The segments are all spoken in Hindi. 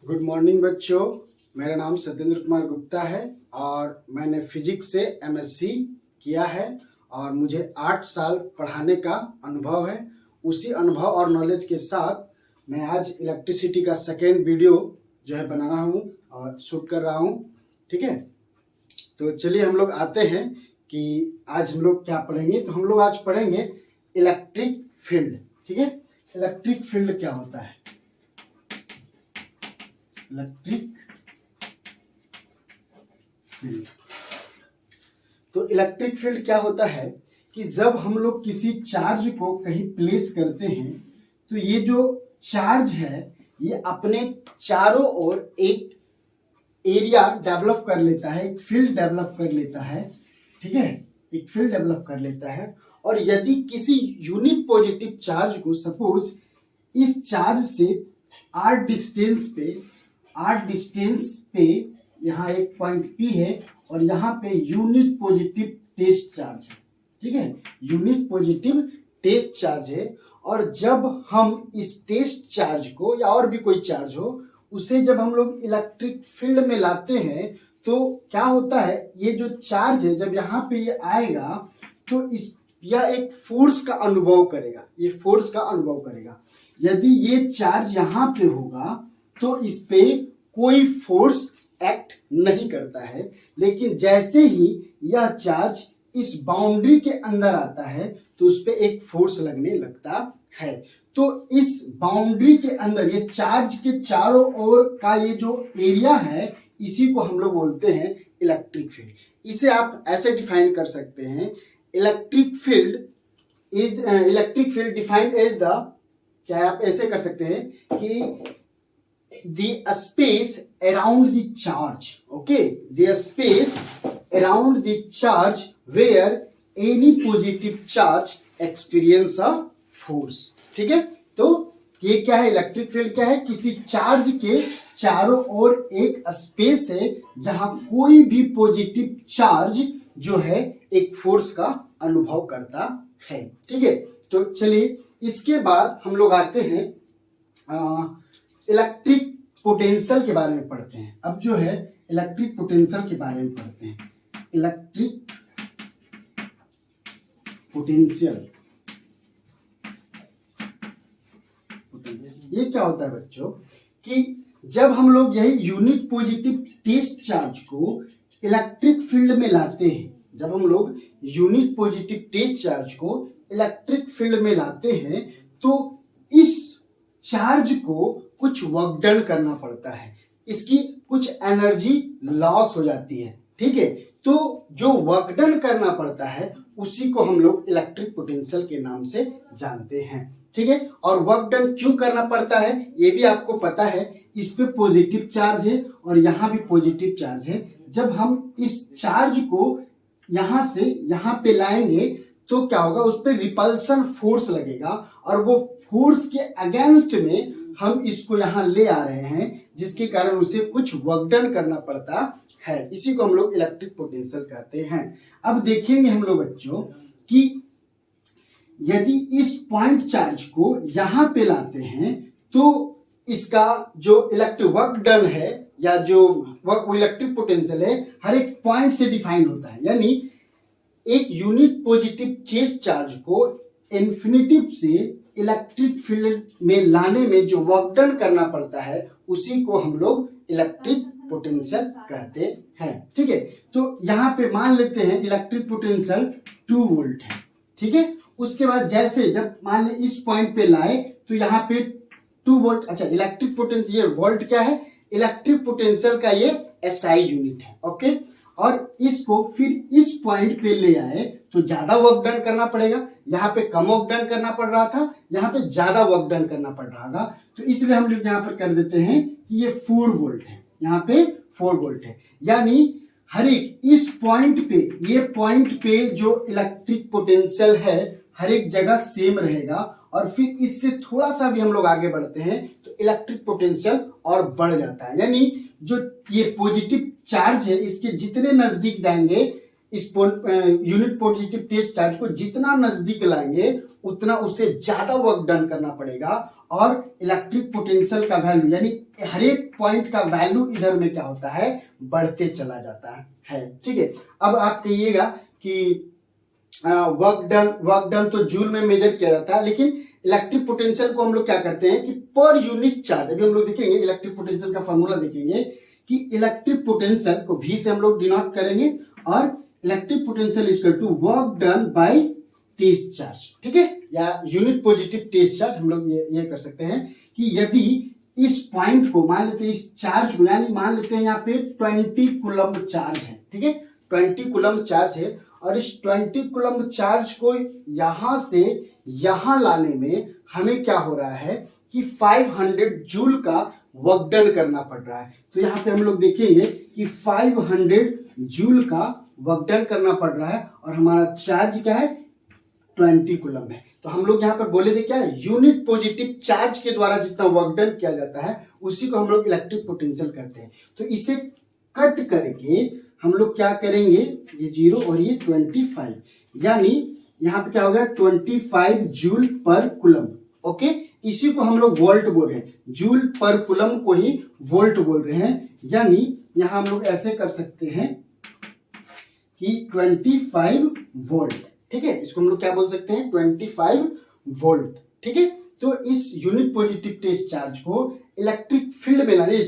गुड मॉर्निंग बच्चों। मेरा नाम सत्येंद्र कुमार गुप्ता है और मैंने फिजिक्स से एमएससी किया है और मुझे 8 साल पढ़ाने का अनुभव है। उसी अनुभव और नॉलेज के साथ मैं आज इलेक्ट्रिसिटी का सेकेंड वीडियो जो है बना रहा हूँ और शूट कर रहा हूँ। ठीक है, तो चलिए हम लोग आते हैं कि आज हम लोग क्या पढ़ेंगे। तो हम लोग आज पढ़ेंगे इलेक्ट्रिक फील्ड। ठीक है, इलेक्ट्रिक फील्ड क्या होता है। इलेक्ट्रिक फील्ड, तो इलेक्ट्रिक फील्ड क्या होता है कि जब हम लोग किसी चार्ज को कहीं प्लेस करते हैं तो ये जो चार्ज है ये अपने चारों ओर एक एरिया डेवलप कर लेता है, एक फील्ड डेवलप कर लेता है। ठीक है, एक फील्ड डेवलप कर लेता है। और यदि किसी यूनिट पॉजिटिव चार्ज को सपोज इस चार्ज से r डिस्टेंस पे यहाँ एक पॉइंट P है और यहाँ पे यूनिट पॉजिटिव टेस्ट चार्ज है। ठीक है, यूनिट पॉजिटिव टेस्ट चार्ज है। और जब हम इस टेस्ट चार्ज को या और भी कोई चार्ज हो उसे जब हम लोग इलेक्ट्रिक फील्ड में लाते हैं तो क्या होता है, ये जो चार्ज है जब यहाँ पे ये आएगा तो यह एक फोर्स का अनुभव करेगा, ये फोर्स का अनुभव करेगा। यदि ये चार्ज यहाँ पे होगा तो इस पे कोई फोर्स एक्ट नहीं करता है, लेकिन जैसे ही यह चार्ज इस बाउंड्री के अंदर आता है तो उस पे एक फोर्स लगने लगता है। तो इस बाउंड्री के अंदर ये चार्ज के चारों ओर का ये जो एरिया है इसी को हम लोग बोलते हैं इलेक्ट्रिक फील्ड। इसे आप ऐसे डिफाइन कर सकते हैं, electric field defined as the, चाहे आप ऐसे कर सकते हैं कि the space around the charge, okay, the space around the charge where any positive charge experience a force। ठीक है, तो ये क्या है, इलेक्ट्रिक फील्ड क्या है, किसी चार्ज के चारों ओर एक स्पेस है जहां कोई भी पॉजिटिव चार्ज जो है एक फोर्स का अनुभव करता है। ठीक है, तो चलिए इसके बाद हम लोग आते हैं इलेक्ट्रिक पोटेंशियल के बारे में पढ़ते हैं। अब जो है इलेक्ट्रिक पोटेंशियल के बारे में पढ़ते हैं। इलेक्ट्रिक पोटेंशियल, ये क्या होता है बच्चों कि जब हम लोग यही यूनिट पॉजिटिव टेस्ट चार्ज को इलेक्ट्रिक फील्ड में लाते हैं, जब हम लोग यूनिट पॉजिटिव टेस्ट चार्ज को इलेक्ट्रिक फील्ड में लाते हैं तो इस चार्ज को कुछ वर्क डन करना पड़ता है, इसकी कुछ एनर्जी लॉस हो जाती है। ठीक है, तो जो वर्क डन करना पड़ता है उसी को हम लोग इलेक्ट्रिक पोटेंशियल के नाम से जानते हैं। ठीक है, और वर्क डन क्यों करना पड़ता है ये भी आपको पता है, इस पे पॉजिटिव चार्ज है और यहाँ भी पॉजिटिव चार्ज है। जब हम इस चार्ज को यहाँ से यहाँ पे लाएंगे तो क्या होगा, उस पर रिपल्सन फोर्स लगेगा और वो फोर्स के अगेंस्ट में हम इसको यहाँ ले आ रहे हैं, जिसके कारण उसे कुछ वर्क डन करना पड़ता है। इसी को हम लोग इलेक्ट्रिक पोटेंशियल कहते हैं। अब देखेंगे हम लोग बच्चों कि यदि इस पॉइंट चार्ज को यहाँ पे लाते हैं तो इसका जो इलेक्ट्रिक वर्क डन है या जो वर्क इलेक्ट्रिक पोटेंशियल है हर एक पॉइंट से डिफाइन होता है। यानी एक यूनिट पॉजिटिव टेस्ट चार्ज को इन्फिनिटिव से इलेक्ट्रिक फील्ड में लाने में जो वर्क डन करना पड़ता है उसी को हम लोग इलेक्ट्रिक पोटेंशियल कहते हैं। ठीक है, तो यहाँ पे मान लेते हैं इलेक्ट्रिक पोटेंशियल 2 वोल्ट है। ठीक है, उसके बाद जैसे जब मान लें इस पॉइंट पे लाए तो यहाँ पे 2 वोल्ट, अच्छा इलेक्ट्रिक पोटेंशियल, ये वोल्ट क्या है, इलेक्ट्रिक पोटेंशियल का ये SI यूनिट है। ओके, और इसको फिर इस पॉइंट पे ले आए तो ज्यादा वर्क डन करना पड़ेगा, यहाँ पे कम वर्क डन करना पड़ रहा था, यहाँ पे ज्यादा वर्क डन करना पड़ रहा था। तो इसलिए हम लोग यहाँ पर कर देते हैं कि ये 4 वोल्ट है, यहाँ पे 4 वोल्ट है। यानी हर एक इस पॉइंट पे, ये पॉइंट पे जो इलेक्ट्रिक पोटेंशियल है हर एक जगह सेम रहेगा और फिर इससे थोड़ा सा भी हम लोग आगे बढ़ते हैं तो इलेक्ट्रिक पोटेंशियल और बढ़ जाता है। यानी जो ये पॉजिटिव चार्ज है इसके जितने नजदीक जाएंगे, इस यूनिट पॉजिटिव टेस्ट चार्ज को जितना नजदीक लाएंगे उतना उसे ज्यादा वर्क डन करना पड़ेगा और इलेक्ट्रिक पोटेंशियल का वैल्यू यानी हर एक पॉइंट का वैल्यू इधर में क्या होता है, बढ़ते चला जाता है। ठीक है, अब आप कहिएगा कि वर्क डन तो जूल में मेजर किया जाता है, लेकिन इलेक्ट्रिक पोटेंशियल को हम लोग क्या करते हैं कि पर यूनिट चार्ज, अभी हम लोग देखेंगे इलेक्ट्रिक पोटेंशियल का फॉर्मूला देखेंगे कि इलेक्ट्रिक पोटेंशियल को V से हम लोग डिनोट करेंगे और electric potential is equal to work done by test charge. ठीक है, या यूनिट पॉजिटिव टेस्ट चार्ज हम लोग ये कर सकते हैं कि यदि इस पॉइंट को मान लेते हैं, इस चार्ज को यानी मान लेते हैं यहाँ पे 20 कूलम्ब चार्ज है। ठीक है, 20 कूलम्ब चार्ज है और इस 20 कूलम्ब चार्ज को यहां से यहां लाने में हमें क्या हो रहा है कि 500 जूल का वर्क डन करना पड़ रहा है। तो यहाँ पे हम लोग देखेंगे कि 500 जूल का वर्क डन करना पड़ रहा है और हमारा चार्ज क्या है, 20 कूलम्ब है। तो हम लोग यहाँ पर बोले थे क्या, यूनिट पॉजिटिव चार्ज के द्वारा जितना वर्क डन किया जाता है उसी को हम लोग इलेक्ट्रिक पोटेंशियल कहते हैं। तो इसे कट करके हम लोग क्या करेंगे, ये 0 और ये 25, यानी यहाँ पे क्या होगा 25 जूल पर कूलम्ब। ओके, इसी को हम लोग वोल्ट बोल रहे हैं, जूल पर कूलम्ब को ही वोल्ट बोल रहे हैं। यानी यहां हम लोग ऐसे कर सकते हैं कि 25 वोल्ट। ठीक है, इसको हम लोग क्या बोल सकते हैं, 25 वोल्ट। ठीक है, तो इस यूनिट पॉजिटिव टेस्ट चार्ज को इलेक्ट्रिक फील्ड में लाने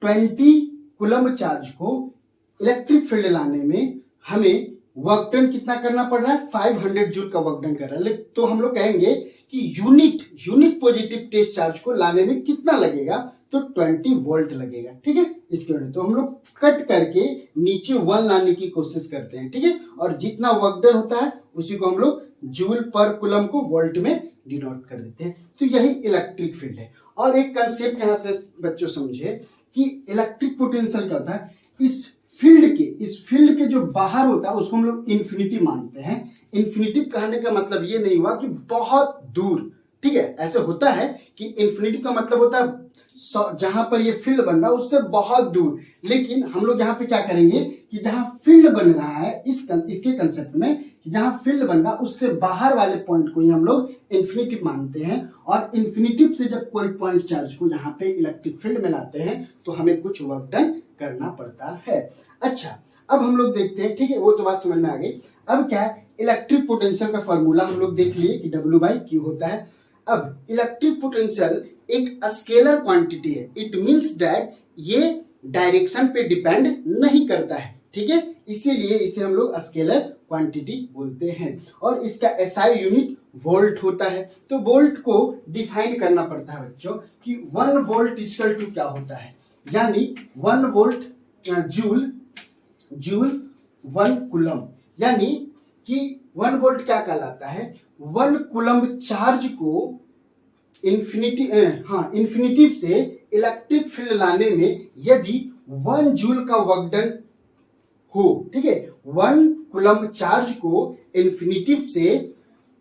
20 कूलम्ब चार्ज को इलेक्ट्रिक फील्ड लाने में हमें वर्क डन कितना करना पड़ रहा है, 500 जूल का वर्क डन कर रहा है। तो हम लोग कहेंगे कि यूनिट पॉजिटिव टेस्ट चार्ज को लाने में कितना लगेगा, तो 20 वोल्ट लगेगा। ठीक है, इसके वजह तो हम लोग कट करके नीचे 1 लाने की कोशिश करते हैं। ठीक है, और जितना वर्क डन होता है उसी को हम लोग जूल पर कूलम्ब को वोल्ट में डिनोट कर देते हैं। तो यही इलेक्ट्रिक फील्ड है। और एक कंसेप्ट यहां से बच्चों समझे कि इलेक्ट्रिक पोटेंशियल क्या होता है, इस फील्ड के जो बाहर होता है उसको हम लोग इन्फिनिटी मानते हैं। इन्फिनिटी कहने का मतलब ये नहीं हुआ कि बहुत दूर। ठीक है, ऐसे होता है कि इन्फिनिटी का मतलब होता है जहां पर ये फील्ड बन रहा है उससे बहुत दूर, लेकिन हम लोग यहाँ पे क्या करेंगे कि जहां फील्ड बन रहा है इसके कंसेप्ट में, जहां फील्ड बन रहा है उससे बाहर वाले पॉइंट को ही हम लोग इन्फिनिटी मानते हैं। और इन्फिनिटी से जब कोई पॉइंट चार्ज को यहाँ पे इलेक्ट्रिक फील्ड में लाते हैं तो हमें कुछ वर्क डन करना पड़ता है। अच्छा, अब हम लोग देखते हैं, ठीक है, वो तो बात समझ में आ गई। अब क्या है, इलेक्ट्रिक पोटेंशियल का फॉर्मूला हम लोग देख लिए कि W/Q होता है। अब इलेक्ट्रिक पोटेंशियल एक स्केलर क्वांटिटी है, इट मींस दैट ये डायरेक्शन पे डिपेंड नहीं करता है। ठीक है, इसीलिए इसे हम लोग स्केलर क्वांटिटी बोलते हैं और इसका SI यूनिट वोल्ट होता है। तो वोल्ट को डिफाइन करना पड़ता है बच्चों कि 1 वोल्ट इक्वल टू क्या होता है, यानी 1 वोल्ट जूल 1 कूलम्ब, यानी कि 1 वोल्ट क्या कहलाता है, 1 कूलम्ब चार्ज को इन्फिनिटी से इलेक्ट्रिक फील्ड लाने में यदि 1 जूल का वर्क डन हो। ठीक है, 1 कूलम्ब चार्ज को इन्फिनिटी से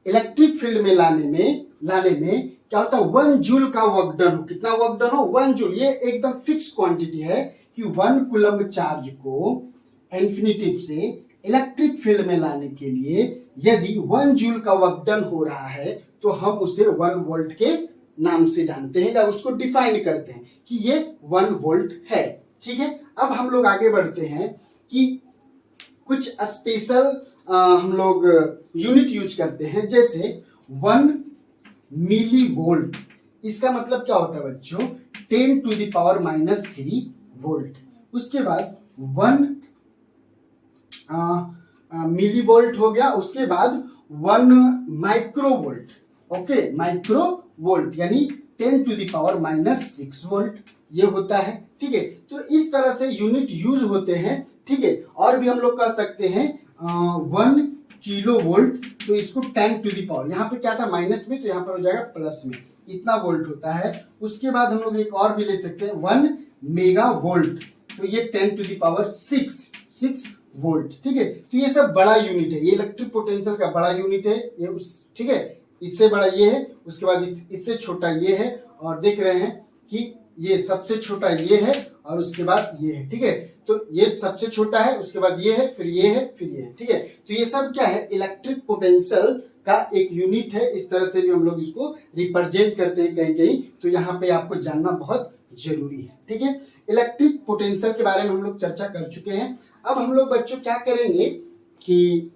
इलेक्ट्रिक फील्ड में लाने में क्या होता है, 1 जूल का वर्क डन हो। कितना वर्क डन हो, 1 जूल। ये एकदम फिक्स क्वांटिटी है कि 1 कूलम्ब चार्ज को इन्फिनिटी से इलेक्ट्रिक फील्ड में लाने के लिए यदि 1 जूल का वर्क डन हो रहा है तो हम उसे 1 वोल्ट के नाम से जानते हैं या उसको डिफाइन करते हैं कि ये 1 वोल्ट है। ठीक है, अब हम लोग आगे बढ़ते हैं कि कुछ स्पेशल हम लोग यूनिट यूज करते हैं, जैसे 1 मिली वोल्ट। इसका मतलब क्या होता है बच्चों, 10⁻³ वोल्ट। उसके बाद 1 मिली वोल्ट हो गया, उसके बाद 1 माइक्रोवोल्ट। ओके, माइक्रोवोल्ट यानी 10⁻⁻6 वोल्ट ये होता है। ठीक है, तो इस तरह से यूनिट यूज होते हैं। ठीक है, और भी हम लोग कह सकते हैं 1 किलो वोल्ट, तो इसको 10⁻, यहाँ पे क्या था माइनस में, तो यहाँ पर हो जाएगा प्लस में, इतना वोल्ट होता है। उसके बाद हम लोग एक और भी ले सकते हैं 1 मेगा वोल्ट, तो ये 10⁻6 वोल्ट। ठीक है, तो ये सब बड़ा यूनिट है, ये इलेक्ट्रिक पोटेंशियल का बड़ा यूनिट है ये ठीक है, इससे बड़ा ये है, उसके बाद इससे छोटा ये है, और देख रहे हैं कि ये सबसे छोटा ये है और उसके बाद ये है। ठीक है, तो ये सबसे छोटा है, उसके बाद ये है, फिर ये है, फिर ये है। ठीक है, तो ये सब क्या है, इलेक्ट्रिक पोटेंशियल का एक यूनिट है, इस तरह से भी हम लोग इसको रिप्रेजेंट करते हैं कहीं कहीं, तो यहाँ पे आपको जानना बहुत जरूरी है। ठीक है, इलेक्ट्रिक पोटेंशियल के बारे में हम लोग चर्चा कर चुके हैं। अब हम लोग बच्चों क्या करेंगे कि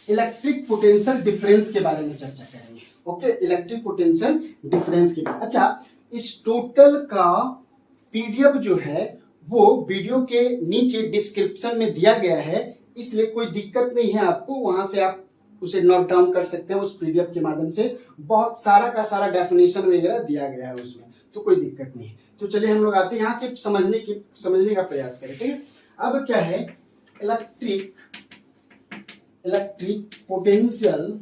इलेक्ट्रिक पोटेंशियल डिफरेंस के बारे में चर्चा करेंगे। ओके, इलेक्ट्रिक पोटेंशियल डिफरेंस के बारे में। अच्छा, इस टोटल का पीडीएफ जो है वो वीडियो के नीचे डिस्क्रिप्शन में दिया गया है, इसलिए कोई दिक्कत नहीं है आपको, वहां से आप उसे नोट डाउन कर सकते हैं। उस पीडीएफ के माध्यम से बहुत सारा का सारा डेफिनेशन वगैरह दिया गया है उसमें, तो कोई दिक्कत नहीं है। तो चलिए हम लोग आते हैं यहाँ से समझने का प्रयास करें। ठीक है, अब क्या है इलेक्ट्रिक पोटेंशियल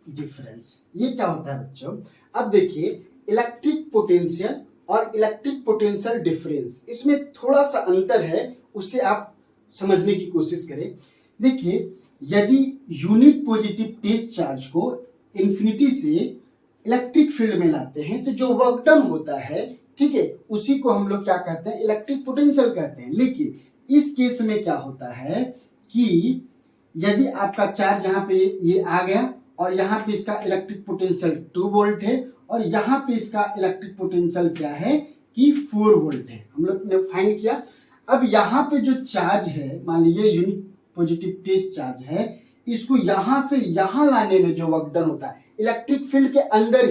डिफरेंस ये क्या होता है बच्चों? अब देखिए, इलेक्ट्रिक पोटेंशियल और इलेक्ट्रिक पोटेंशियल डिफरेंस, इसमें थोड़ा सा अंतर है, उससे आप समझने की कोशिश करें। देखिए, यदि यूनिट पॉजिटिव टेस्ट चार्ज को इंफिनिटी से इलेक्ट्रिक फील्ड में लाते हैं तो जो वर्क डन होता है, ठीक है, उसी को हम लोग क्या कहते हैं, इलेक्ट्रिक पोटेंशियल कहते हैं। लेकिन इस केस में क्या होता है कि यदि आपका चार्ज यहाँ पे ये आ गया और यहाँ पे इसका इलेक्ट्रिक पोटेंशियल 2 वोल्ट है और यहाँ पे इसका इलेक्ट्रिक पोटेंशियल क्या है कि 4 वोल्ट है, हम लोग ने फाइंड किया। अब यहाँ पे जो चार्ज है, मान लीजिए यूनिट पॉजिटिव टेस्ट चार्ज है, इसको यहां से यहां लाने में जो वर्क डन होता है इलेक्ट्रिक फील्ड के अंदर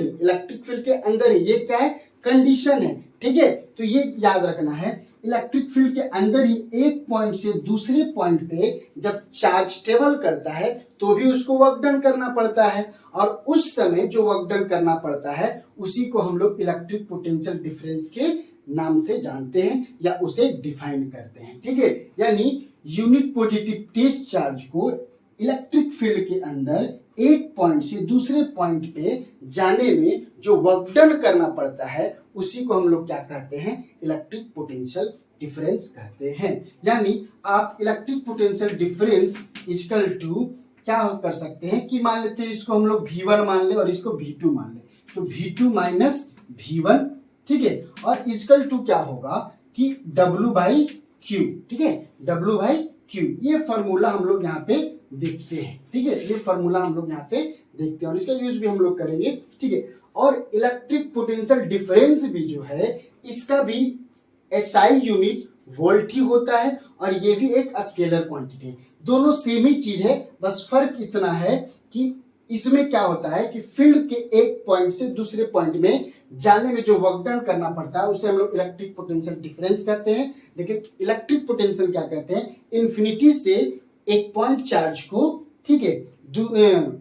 ही, ये क्या है, कंडीशन है। ठीक है, तो ये याद रखना है, इलेक्ट्रिक फील्ड के अंदर ही एक पॉइंट से दूसरे पॉइंट पे जब चार्ज ट्रेवल करता है तो भी उसको वर्क डन करना पड़ता है, और उस समय जो वर्क डन करना पड़ता है उसी को हम लोग इलेक्ट्रिक पोटेंशियल डिफरेंस के नाम से जानते हैं या उसे डिफाइन करते हैं। ठीक है, यानी यूनिट पॉजिटिव टेस्ट चार्ज को इलेक्ट्रिक फील्ड के अंदर एक पॉइंट से दूसरे पॉइंट पे जाने में जो वर्क डन करना पड़ता है उसी को हम लोग क्या कहते हैं, इलेक्ट्रिक पोटेंशियल डिफरेंस कहते हैं। यानी आप electric potential difference equal to क्या कर सकते हैं कि मान लेते हैं इसको हम लोग V1 मान ले और इसको V2 मान ले, तो V2 माइनस V1, ठीक है, और इक्वल टू क्या होगा कि W/Q। ठीक है, W/Q, ये फॉर्मूला हम लोग यहाँ पे देखते हैं। ठीक है, ये फॉर्मूला हम लोग यहाँ पे देखते हैं और इसका यूज भी हम लोग करेंगे। ठीक है, और इलेक्ट्रिक पोटेंशियल डिफरेंस भी जो है इसका भी SI यूनिट वोल्ट ही होता है और ये भी एक स्केलर क्वांटिटी है। दोनों सेम ही चीज है, बस फर्क इतना है कि इसमें क्या होता है कि फील्ड के एक पॉइंट से दूसरे पॉइंट में जाने में जो वर्क डन करना पड़ता है उसे हम लोग इलेक्ट्रिक पोटेंशियल डिफरेंस कहते हैं। लेकिन इलेक्ट्रिक पोटेंशियल क्या कहते हैं, इन्फिनिटी से एक पॉइंट चार्ज को, ठीक है,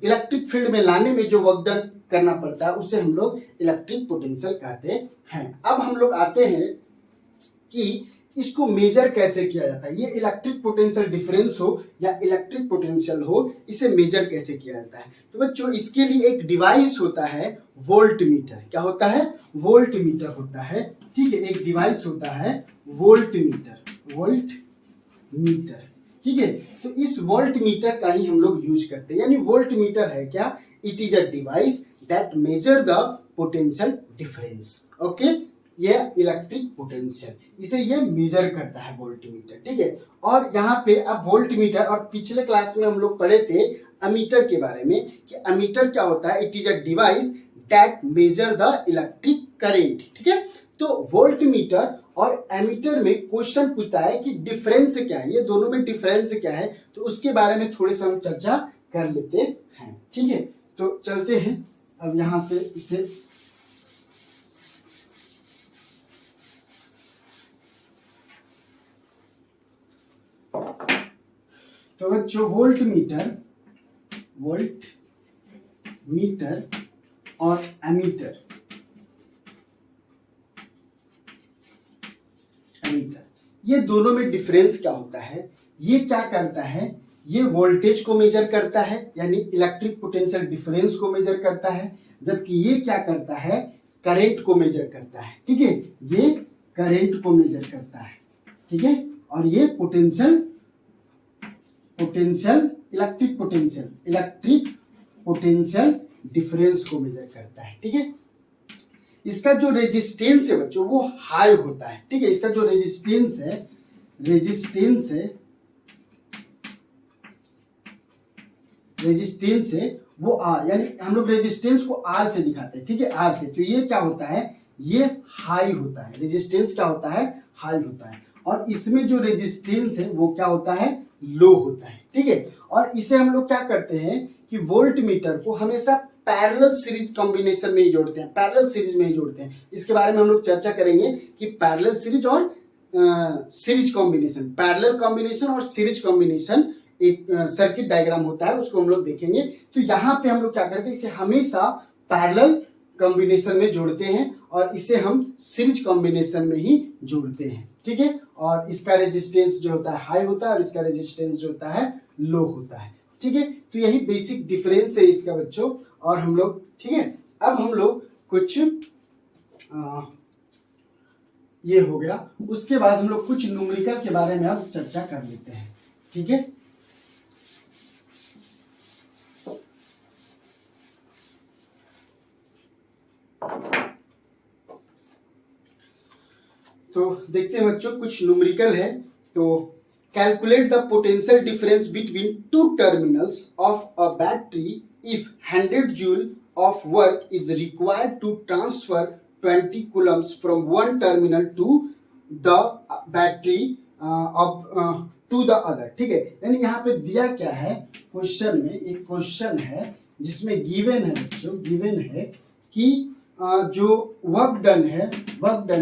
इलेक्ट्रिक फील्ड में लाने में जो वर्क डन करना पड़ता है उसे हम लोग इलेक्ट्रिक पोटेंशियल कहते हैं। अब हम लोग आते हैं कि इसको मेजर कैसे किया जाता है, ये इलेक्ट्रिक पोटेंशियल डिफरेंस हो या इलेक्ट्रिक पोटेंशियल हो, इसे मेजर कैसे किया जाता है। तो बच्चों इसके लिए एक डिवाइस होता है वोल्टमीटर। क्या होता है, वोल्टमीटर होता है। ठीक है, एक डिवाइस होता है वोल्टमीटर। ठीक है, तो इस वोल्टमीटर का ही हम लोग यूज करते हैं। यानी वोल्टमीटर है क्या, it is a device that measure the potential difference. Okay, ये इलेक्ट्रिक पोटेंशियल, इसे ये मेजर करता है वोल्टमीटर। ठीक है, और यहाँ पे अब वोल्टमीटर, और पिछले क्लास में हम लोग पढ़े थे अमीटर के बारे में कि अमीटर क्या होता है, it is a device that measure the electric current. ठीक है, तो वोल्टमीटर और एमीटर में क्वेश्चन पूछता है कि डिफरेंस क्या है, ये दोनों में डिफरेंस क्या है, तो उसके बारे में थोड़े से हम चर्चा कर लेते हैं। ठीक है, तो चलते हैं अब यहां से इसे, तो बच्चों वोल्टमीटर और एमीटर, ये दोनों में डिफरेंस क्या होता है, ये क्या करता है, ये वोल्टेज को मेजर करता है यानी इलेक्ट्रिक पोटेंशियल डिफरेंस को मेजर करता है, जबकि ये क्या करता है, करंट को मेजर करता है। ठीक है, ये करंट को मेजर करता है। ठीक है, और ये पोटेंशियल इलेक्ट्रिक पोटेंशियल डिफरेंस को मेजर करता है। ठीक है, इसका जो रेजिस्टेंस है बच्चों वो हाई होता है, ठीक है। इसका जो रेजिस्टेंस है वो आर, यानी हम लोग रेजिस्टेंस को आर से दिखाते हैं, ठीक है, आर से। तो ये क्या होता है, ये हाई होता है, रेजिस्टेंस क्या होता है, हाई होता है। और इसमें जो रेजिस्टेंस है वो क्या होता है, लो होता है, ठीक है। और इसे हम लोग क्या करते हैं कि वोल्ट मीटर को हमेशा पैरेलल सीरीज कॉम्बिनेशन में ही जोड़ते हैं, पैरेलल सीरीज में ही जोड़ते हैं। इसके बारे में हम लोग चर्चा करेंगे कि पैरेलल सीरीज और सीरीज कॉम्बिनेशन, पैरेलल कॉम्बिनेशन और सीरीज कॉम्बिनेशन एक सर्किट डायग्राम होता है, उसको हम लोग देखेंगे। तो यहाँ पे हम लोग क्या करते हैं, इसे हमेशा पैरेलल कॉम्बिनेशन में जोड़ते हैं और इसे हम सीरीज कॉम्बिनेशन में ही जोड़ते हैं, ठीक है। और इसका रेजिस्टेंस जो होता है हाई होता है और इसका रेजिस्टेंस जो होता है लो होता है, ठीक है। तो यही बेसिक डिफरेंस है इसका बच्चों। और हम लोग, ठीक है, अब हम लोग कुछ ये हो गया, उसके बाद हम लोग कुछ न्यूमेरिकल के बारे में अब चर्चा कर लेते हैं, ठीक है। तो देखते हैं बच्चों, कुछ न्यूमेरिकल है। तो calculate the potential difference between two terminals of a battery if 100 joule of work is required to transfer 20 coulombs from one terminal to the battery of to the other, ठीक है। यानी यहाँ पे दिया क्या है, क्वेश्चन में एक क्वेश्चन है जिसमें गिवन है बच्चों, गिवन है कि जो वर्क डन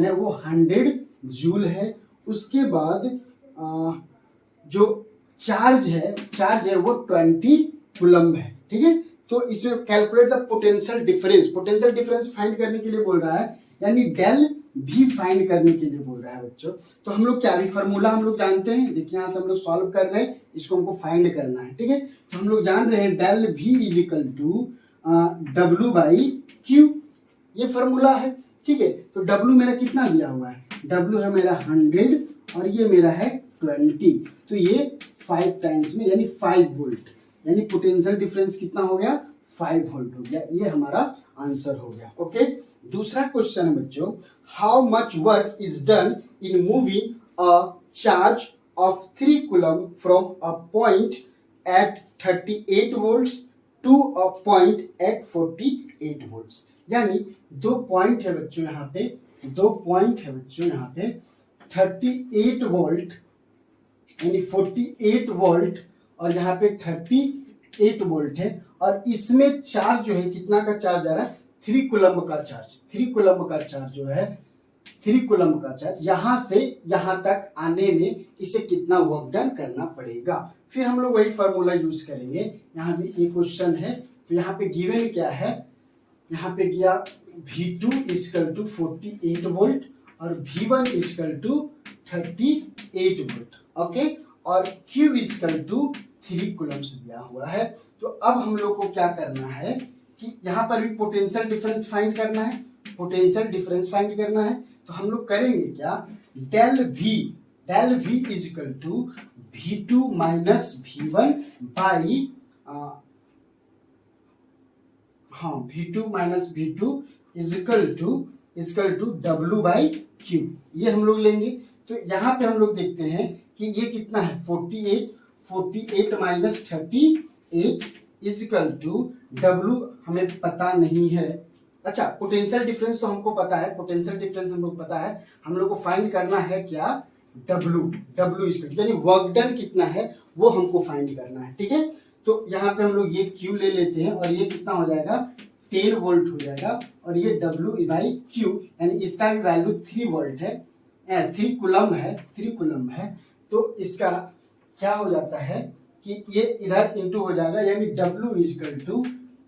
है वो 100 जूल है। उसके बाद जो चार्ज है वो 20 कूलम्ब है, ठीक है। तो इसमें calculate the potential difference find करने के लिए बोल रहा है, यानी डेल भी फाइंड करने के लिए बोल रहा है बच्चों। तो हम लोग क्या, अभी फॉर्मूला हम लोग जानते हैं, देखिए यहाँ से हम लोग सॉल्व कर रहे हैं, इसको हमको फाइंड करना है, ठीक है। तो हम लोग जान रहे हैं डेल भी is equal to W by Q, ये फॉर्मूला है, ठीक है। तो W मेरा कितना दिया हुआ है, W है मेरा 100 और ये मेरा है 20, तो ये 5 टाइम्स में यानी 5 वोल्ट, यानी पोटेंशियल डिफरेंस कितना हो गया, 5 वोल्ट हो गया। ये हमारा आंसर हो गया, ओके। दूसरा क्वेश्चन है बच्चों, how much work is done in moving a charge of 3 coulomb from a point at 38 volts to a point at 48 volts. यानी 2 पॉइंट है बच्चों यहाँ पे, 2 पॉइंट है बच्चों यहाँ पे 38 वोल्ट यानी 48 वोल्ट और यहाँ पे 38 वोल्ट है। और इसमें चार्ज जो है कितना का चार्ज आ रहा है, 3 कूलम्ब का चार्ज, 3 कूलम्ब का चार्ज जो है, 3 कूलम्ब का चार्ज यहाँ से यहाँ तक आने में इसे कितना वर्क डन करना पड़ेगा। फिर हम लोग वही फॉर्मूला यूज करेंगे। यहाँ भी एक क्वेश्चन है, तो यहाँ पे गिवन क्या है, यहाँ पे गया V2 इक्वल टू 48 वोल्ट और V1 equal to 38 volt, okay. और Q इक्वल टू 3 कूलम्स दिया हुआ है। तो अब हम लोग को क्या करना है कि यहाँ पर भी पोटेंशियल डिफरेंस फाइंड करना है, पोटेंशियल डिफरेंस फाइंड करना है। तो हम लोग करेंगे क्या, del V equal to V2 minus V1 by V2 minus V2 equal to W by Q, ये हम लोग लेंगे। तो यहाँ पे हम लोग देखते हैं कि ये कितना है, 48 माइनस 38 इक्वल टू W हमें पता नहीं है। अच्छा, पोटेंशियल डिफरेंस तो हमको पता है, पोटेंशियल डिफरेंस हम लोग पता है, हम लोग को फाइंड करना है क्या, W इक्वल यानी वर्क डन कितना है वो हमको फाइंड करना है, ठीक है। तो यहाँ पे हम लोग ये Q ले लेते हैं और ये कितना हो जाएगा, 10 वोल्ट हो जाएगा। और ये W बाई Q यानी इसका भी वैल्यू 3 वोल्ट है, 3 कूलम्ब है। तो इसका क्या हो जाता है कि ये इधर इंटू हो जाएगा, यानी W equal to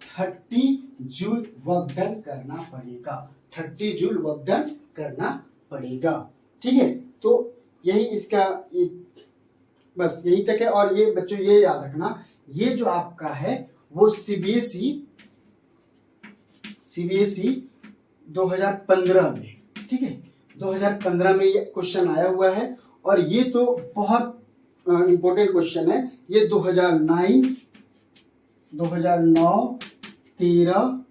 30 joule work done करना पड़ेगा, 30 जूल वर्क डन करना पड़ेगा, ठीक है। तो यही इसका बस यही तक है। और ये बच्चों ये याद रखना, ये जो आपका है वो सीबीएसई 2015 में, ठीक है, 2015 में ये क्वेश्चन आया हुआ है। और ये तो बहुत इंपॉर्टेंट क्वेश्चन है, ये 2009, 13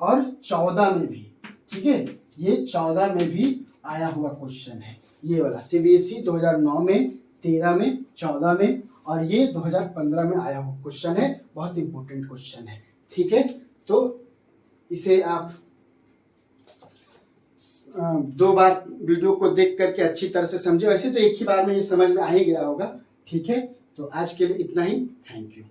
और 14 में भी, ठीक है, ये 14 में भी आया हुआ क्वेश्चन है, ये वाला सीबीएसई 2009 में, 13 में, 14 में, और ये 2015 में आया हुआ क्वेश्चन है, बहुत इंपॉर्टेंट क्वेश्चन है। ठीक है, तो इसे आप 2 बार वीडियो को देख करके अच्छी तरह से समझे, वैसे तो एक ही बार में ये समझ में आ ही गया होगा। ठीक है, तो आज के लिए इतना ही, थैंक यू।